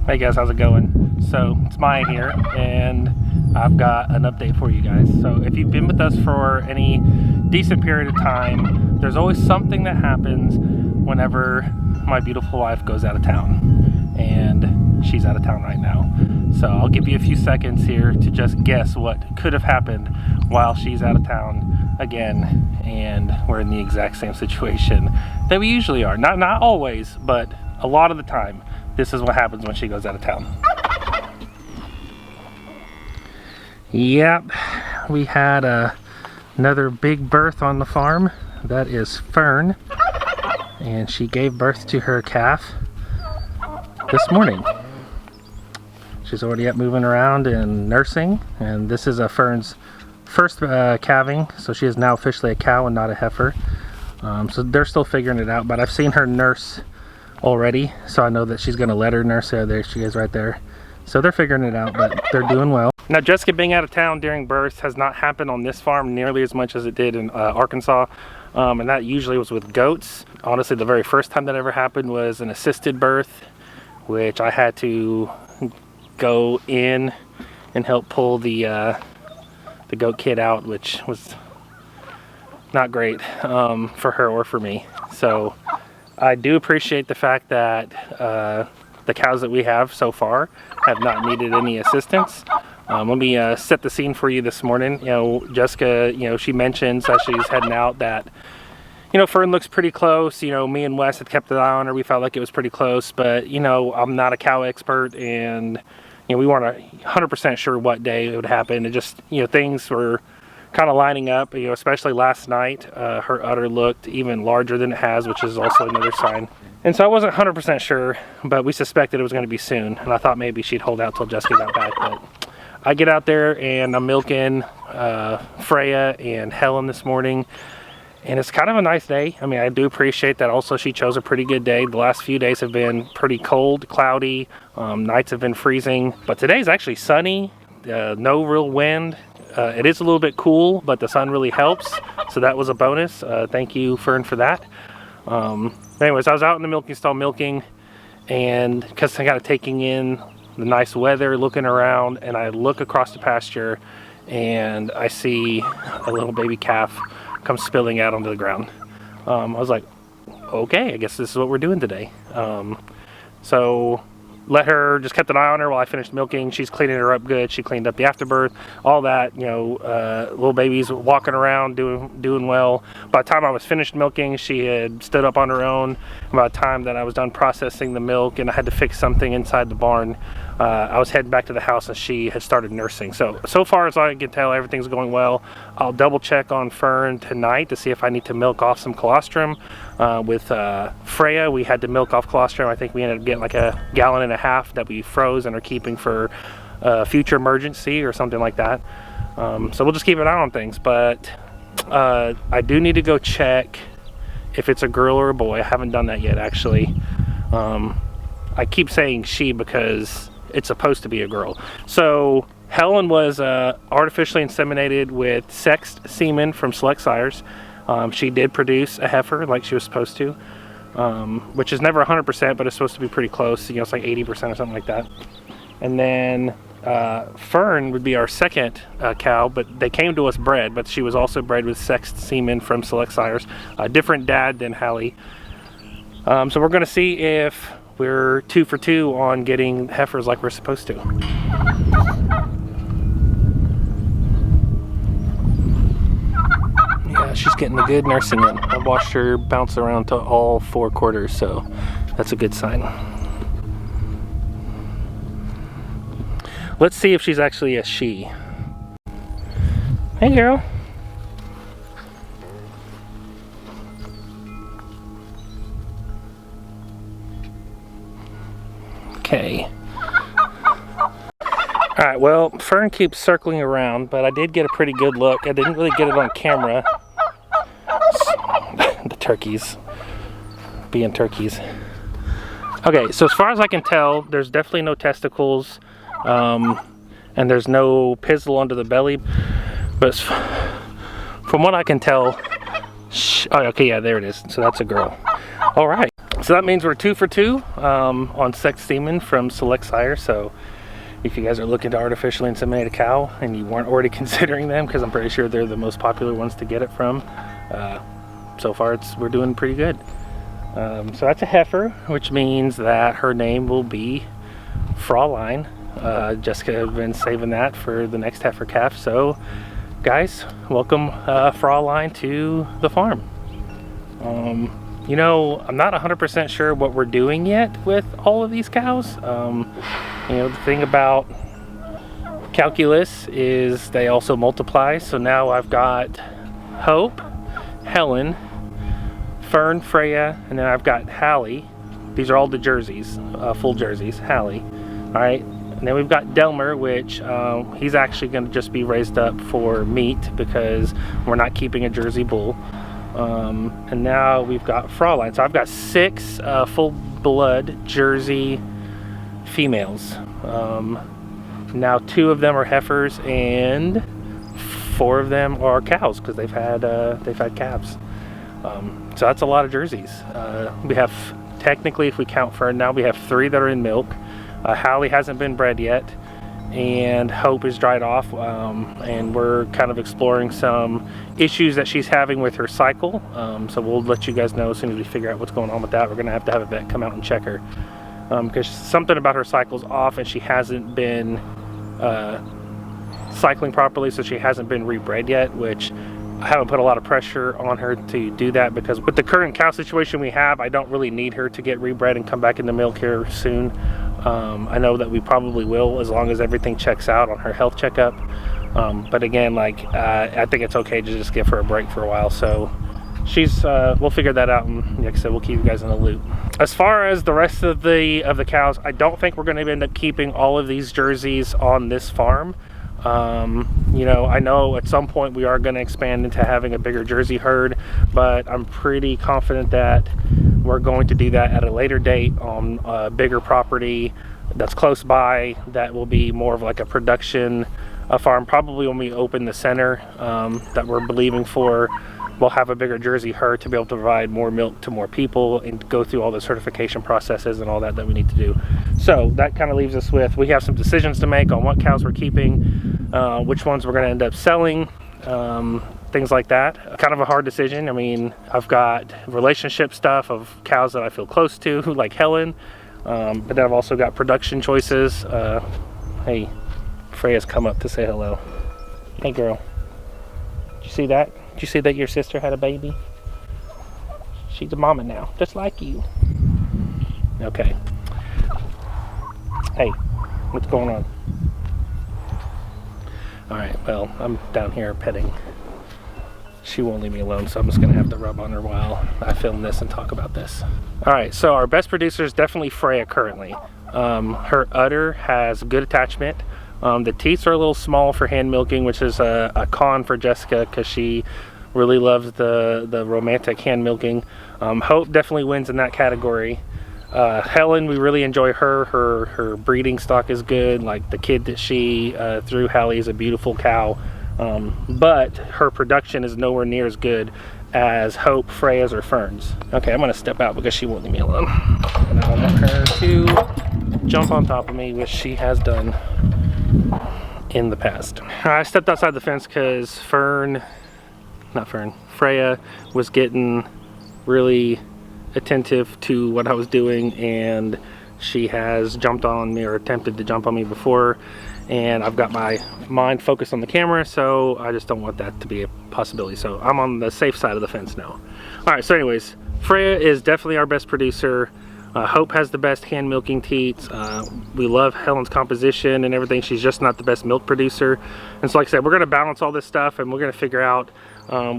Hey guys, how's it going? So it's Maya here, and I've got an update for you guys. So if you've been with us for any decent period of time, there's always something that happens whenever my beautiful wife goes out of town, and she's out of town right now. So I'll give you a few seconds here to just guess what could have happened while she's out of town again, and we're in the exact same situation that we usually are. Not always, but a lot of the time. This is what happens when she goes out of town. Yep, we had another big birth on the farm. That is Fern, and she gave birth to her calf this morning. She's already up moving around and nursing, and this is Fern's first calving, so she is now officially a cow and not a heifer. So they're still figuring it out, but I've seen her nurse already, so I know that she's gonna let her nurse her. There she is right there. So they're figuring it out, but they're doing well. Now, Jessica being out of town during birth has not happened on this farm nearly as much as it did in Arkansas, and that usually was with goats. Honestly, the very first time that ever happened was an assisted birth, which I had to go in and help pull the goat kid out, which was not great for her or for me. So I do appreciate the fact that the cows that we have so far have not needed any assistance. Let me set the scene for you this morning. You know, Jessica, she mentions as she's heading out that, Fern looks pretty close. Me and Wes had kept an eye on her. We felt like it was pretty close, but, I'm not a cow expert, and, we weren't 100% sure what day it would happen. It just, things were kind of lining up, especially last night. Her udder looked even larger than it has, which is also another sign. And so I wasn't 100% sure, but we suspected it was going to be soon, and I thought maybe she'd hold out till Jessica got back. But I get out there and I'm milking Freya and Helen this morning, and it's kind of a nice day. I mean, I do appreciate that also she chose a pretty good day. The last few days have been pretty cold, cloudy, nights have been freezing, but today's actually sunny, no real wind. It is a little bit cool, but the sun really helps, so that was a bonus. Thank you, Fern, for that. Anyways, I was out in the milking stall milking, and because I got taking in the nice weather, looking around, and I look across the pasture, and I see a little baby calf come spilling out onto the ground. I was like, okay, I guess this is what we're doing today. So let her, just kept an eye on her while I finished milking. She's cleaning her up good. She cleaned up the afterbirth, all that, little baby's walking around doing well. By the time I was finished milking, she had stood up on her own. By the time that I was done processing the milk and I had to fix something inside the barn, I was heading back to the house and she had started nursing. So far as I can tell, everything's going well. I'll double check on Fern tonight to see if I need to milk off some colostrum. With Freya, we had to milk off colostrum. I think we ended up getting like a gallon and a half that we froze and are keeping for future emergency or something like that. So we'll just keep an eye on things, but I do need to go check if it's a girl or a boy. I haven't done that yet, actually. I keep saying she because it's supposed to be a girl. So Helen was artificially inseminated with sexed semen from select sires. She did produce a heifer like she was supposed to, which is never 100%, but it's supposed to be pretty close. It's like 80% or something like that. And then Fern would be our second cow, but they came to us bred, but she was also bred with sexed semen from select sires. A different dad than Hallie. So we're going to see if we're 2 for 2 on getting heifers like we're supposed to. Yeah, she's getting a good nursing in. I've watched her bounce around to all 4 quarters, so that's a good sign. Let's see if she's actually a she. Hey, girl. Okay. Alright, well, Fern keeps circling around, but I did get a pretty good look. I didn't really get it on camera. The turkeys. Being turkeys. Okay, so as far as I can tell, there's definitely no testicles, and there's no pizzle under the belly. But from what I can tell, Oh, okay, yeah, there it is. So that's a girl. All right. So that means we're 2 for 2 on sex semen from Select Sire. So if you guys are looking to artificially inseminate a cow and you weren't already considering them, because I'm pretty sure they're the most popular ones to get it from, so far we're doing pretty good. So that's a heifer, which means that her name will be Fraulein. Jessica has been saving that for the next heifer calf. So guys, welcome Fraulein to the farm. You know, I'm not 100% sure what we're doing yet with all of these cows. You know, the thing about calculus is they also multiply. So now I've got Hope, Helen, Fern, Freya, and then I've got Hallie. These are all the jerseys, full jerseys, Hallie. All right, and then we've got Delmer, which he's actually going to just be raised up for meat because we're not keeping a Jersey bull. And now we've got Fraulein. So I've got 6 full-blood Jersey females. Now 2 of them are heifers and 4 of them are cows because they've had calves. So that's a lot of jerseys. We have, technically, if we count Fern now, we have 3 that are in milk. Hallie hasn't been bred yet, and Hope is dried off, and we're kind of exploring some issues that she's having with her cycle. So we'll let you guys know as soon as we figure out what's going on with that. We're gonna have to have a vet come out and check her, because something about her cycle's off and she hasn't been cycling properly, so she hasn't been rebred yet, which I haven't put a lot of pressure on her to do that because with the current cow situation we have, I don't really need her to get rebred and come back into milk here soon. I know that we probably will as long as everything checks out on her health checkup. But again, like I think it's okay to just give her a break for a while. So she's we'll figure that out, and like I said, we'll keep you guys in the loop. As far as the rest of the cows, I don't think we're going to end up keeping all of these jerseys on this farm. You know, I know at some point we are going to expand into having a bigger Jersey herd, but I'm pretty confident that we're going to do that at a later date on a bigger property that's close by, that will be more of like a production farm. Probably when we open the center that we're believing for, we'll have a bigger Jersey herd to be able to provide more milk to more people and go through all the certification processes and all that we need to do. So that kind of leaves us with, we have some decisions to make on what cows we're keeping, which ones we're going to end up selling, things like that. Kind of a hard decision. I mean, I've got relationship stuff of cows that I feel close to, like Helen, but then I've also got production choices. Hey, Freya's come up to say hello. Hey girl, did you see that? Did you see that your sister had a baby? She's a mama now, just like you. Okay. Hey, what's going on? Alright, well, I'm down here petting. She won't leave me alone, so I'm just going to have to rub on her while I film this and talk about this. Alright, so our best producer is definitely Freya currently. Her udder has good attachment. The teats are a little small for hand milking, which is a con for Jessica because she really loves the romantic hand milking. Hope definitely wins in that category. Helen, we really enjoy her. Her breeding stock is good. Like the kid that she threw, Hallie, is a beautiful cow. But her production is nowhere near as good as Hope, Freya's, or Fern's. Okay, I'm gonna step out because she won't leave me alone. And I don't want her to jump on top of me, which she has done in the past. I stepped outside the fence because Freya was getting really attentive to what I was doing, and she has jumped on me or attempted to jump on me before, and I've got my mind focused on the camera, so I just don't want that to be a possibility. So I'm on the safe side of the fence now. Alright, so anyways, Freya is definitely our best producer. Hope has the best hand milking teats. We love Helen's composition and everything. She's just not the best milk producer. And so like I said, we're going to balance all this stuff, and we're going to figure out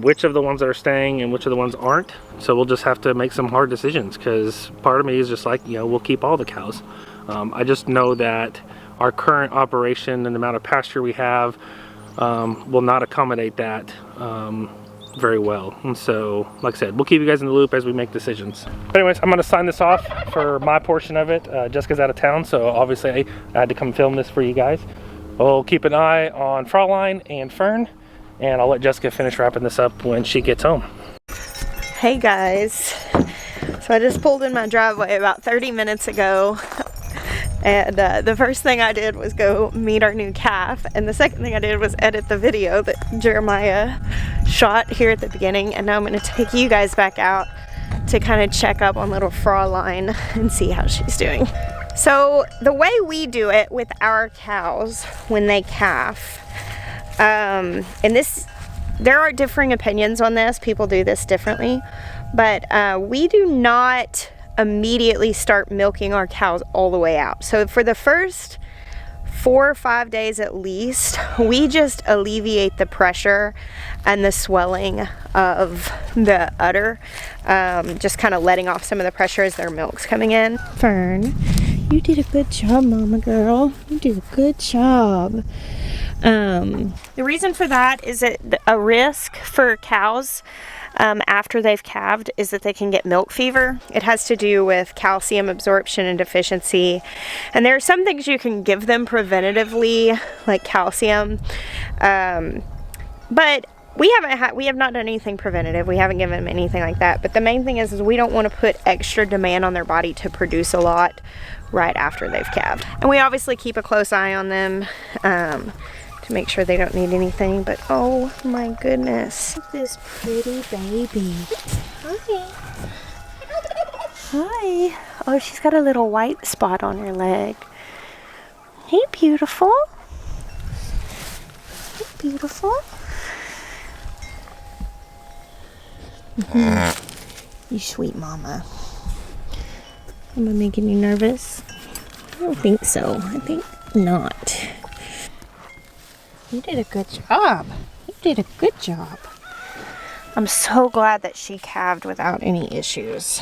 which of the ones that are staying and which of the ones aren't. So we'll just have to make some hard decisions, because part of me is just like, you know, we'll keep all the cows. I just know that our current operation and the amount of pasture we have will not accommodate that very well. And so like I said, we'll keep you guys in the loop as we make decisions. But anyways, I'm going to sign this off for my portion of it. Jessica's out of town, so obviously I had to come film this for you guys. We'll keep an eye on Fraulein and Fern, and I'll let Jessica finish wrapping this up when she gets home. Hey guys, so I just pulled in my driveway about 30 minutes ago, and the first thing I did was go meet our new calf, and the second thing I did was edit the video that Jeremiah shot here at the beginning, and now I'm going to take you guys back out to kind of check up on little Fraulein and see how she's doing. So the way we do it with our cows when they calf, and this, there are differing opinions on this, people do this differently, but we do not immediately start milking our cows all the way out. So for the first 4 or 5 days at least, we just alleviate the pressure and the swelling of the udder, just kind of letting off some of the pressure as their milk's coming in. Fern, you did a good job, mama girl. You did a good job. The reason for that is that a risk for cows after they've calved is that they can get milk fever. It has to do with calcium absorption and deficiency, and there are some things you can give them preventatively, like calcium, but we have not done anything preventative. We haven't given them anything like that. But the main thing is we don't want to put extra demand on their body to produce a lot right after they've calved. And we obviously keep a close eye on them to make sure they don't need anything. But oh my goodness, this pretty baby. Hi. Hi. Oh, she's got a little white spot on her leg. Hey, beautiful. Hey, beautiful. You sweet mama. Am I making you nervous? I don't think so. I think not. You did a good job. You did a good job. I'm so glad that she calved without any issues.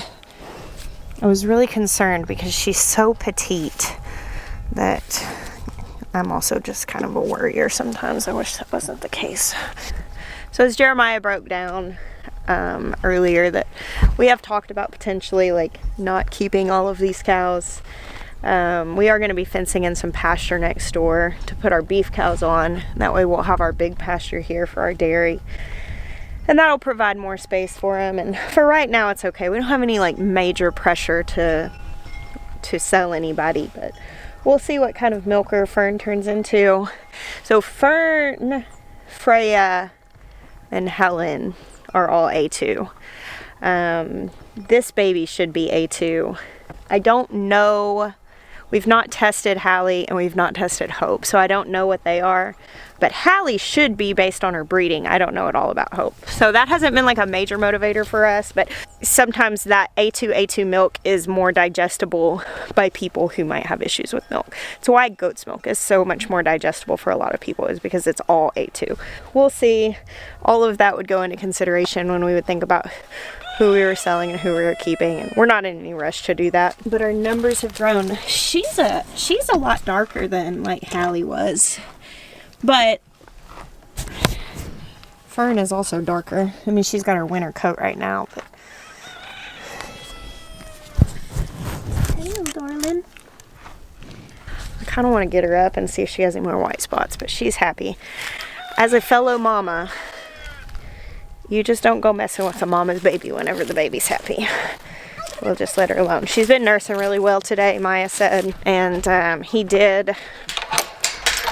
I was really concerned because she's so petite that I'm also just kind of a worrier sometimes. I wish that wasn't the case. So as Jeremiah broke down earlier, that we have talked about potentially like not keeping all of these cows. We are going to be fencing in some pasture next door to put our beef cows on. That way we'll have our big pasture here for our dairy, and that'll provide more space for them. And for right now it's okay. We don't have any like major pressure to sell anybody, but we'll see what kind of milker Fern turns into. So Fern, Freya, and Helen are all A2. This baby should be A2. I don't know. We've not tested Hallie and we've not tested Hope, so I don't know what they are. But Hallie should be based on her breeding. I don't know at all about Hope. So that hasn't been like a major motivator for us, but sometimes that A2 milk is more digestible by people who might have issues with milk. It's why goat's milk is so much more digestible for a lot of people, is because it's all A2. We'll see. All of that would go into consideration when we would think about who we were selling and who we were keeping, and we're not in any rush to do that. But our numbers have grown. She's a lot darker than like Hallie was, but Fern is also darker. I mean, she's got her winter coat right now, but hello, darling. I kind of want to get her up and see if she has any more white spots, but she's happy. As a fellow mama, you just don't go messing with a mama's baby whenever the baby's happy. We'll just let her alone. She's been nursing really well today, Maya said, and he did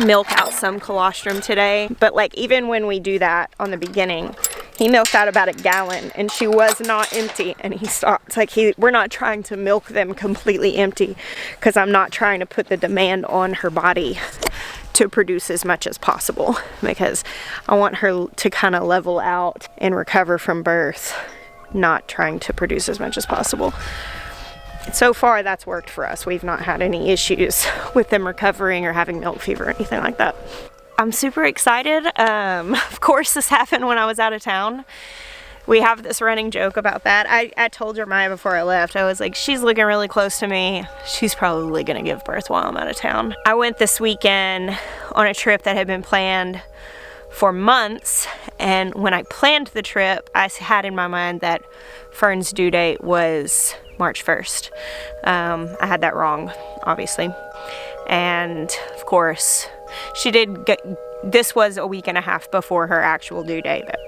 milk out some colostrum today. But like even when we do that on the beginning, he milked out about 1 gallon and she was not empty, and he stopped. It's like we're not trying to milk them completely empty, because I'm not trying to put the demand on her body to produce as much as possible, because I want her to kind of level out and recover from birth, not trying to produce as much as possible. So far that's worked for us. We've not had any issues with them recovering or having milk fever or anything like that. I'm super excited. Of course this happened when I was out of town. We have this running joke about that. I told Jeremiah before I left, I was like, she's looking really close to me. She's probably gonna give birth while I'm out of town. I went this weekend on a trip that had been planned for months, and when I planned the trip, I had in my mind that Fern's due date was March 1st. I had that wrong, obviously. And of course, she did get, this was a week and a half before her actual due date, but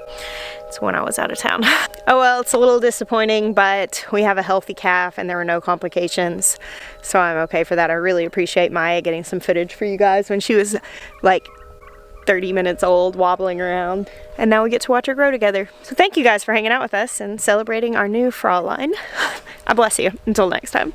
It's when I was out of town. Oh well, it's a little disappointing, but we have a healthy calf and there were no complications. So I'm okay for that. I really appreciate Maya getting some footage for you guys when she was like 30 minutes old, wobbling around. And now we get to watch her grow together. So thank you guys for hanging out with us and celebrating our new Fraulein. I bless you. Until next time.